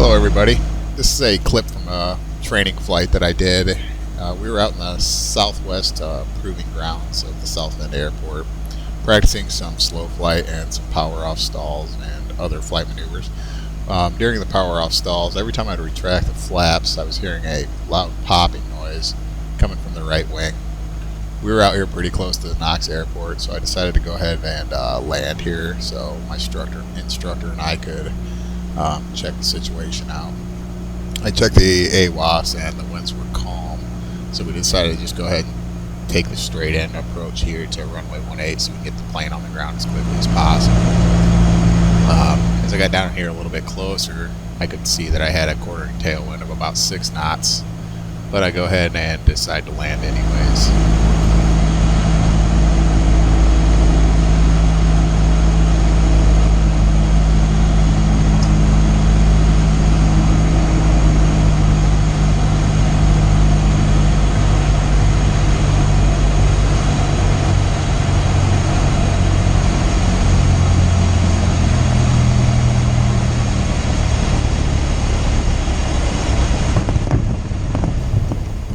Hello everybody, this is a clip from a training flight that I did. We were out in the southwest proving grounds of the South End Airport practicing some slow flight and some power off stalls and other flight maneuvers. During the power off stalls, every time I'd retract the flaps I was hearing a loud popping noise coming from the right wing. We were out here pretty close to the Knox airport, so I decided to go ahead and land here so my instructor and I could check the situation out. I checked the AWAS and the winds were calm, so we decided to just go ahead and take the straight end approach here to runway 18 so we can get the plane on the ground as quickly as possible. As I got down here a little bit closer, I could see that I had a quartering tailwind of about 6 knots, but I go ahead and decide to land anyways.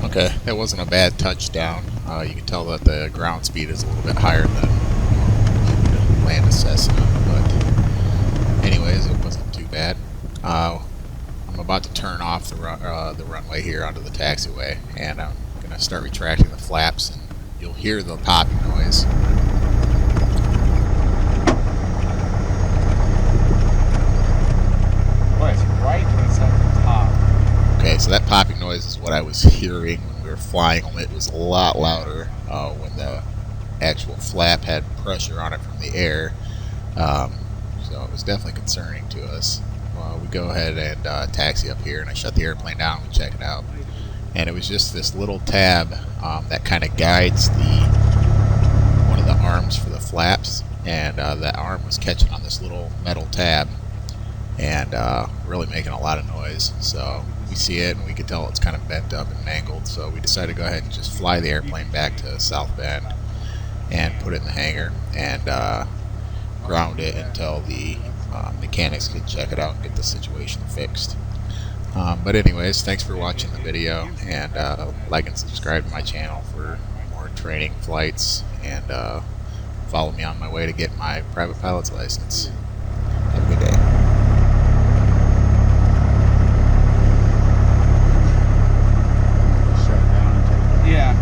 Okay, that wasn't a bad touchdown. You can tell that the ground speed is a little bit higher than you would land a Cessna, but anyways, it wasn't too bad. I'm about to turn off the runway here onto the taxiway, and I'm going to start retracting the flaps, and you'll hear the popping noise. Well, it's right when it's at the top. Okay, so that popping noise is what I was hearing when we were flying. Only it was a lot louder when the actual flap had pressure on it from the air. So it was definitely concerning to us. We go ahead and taxi up here, and I shut the airplane down and we check it out. And it was just this little tab that kind of guides one of the arms for the flaps, and that arm was catching on this little metal tab and really making a lot of noise. So we see it and we could tell it's kind of bent up and mangled, so we decided to go ahead and just fly the airplane back to South Bend and put it in the hangar and ground it until the mechanics could check it out and get the situation fixed. But anyways, thanks for watching the video, and like and subscribe to my channel for more training flights, and follow me on my way to get my private pilot's license. Have a good day. Yeah.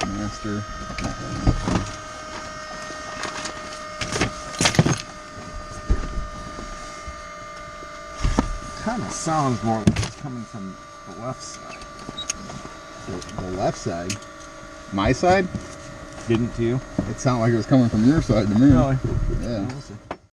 Master. Kind of sounds more like it's coming from the left side. The left side? My side? Didn't you? It sounded like it was coming from your side to me. Really? Yeah. We'll see.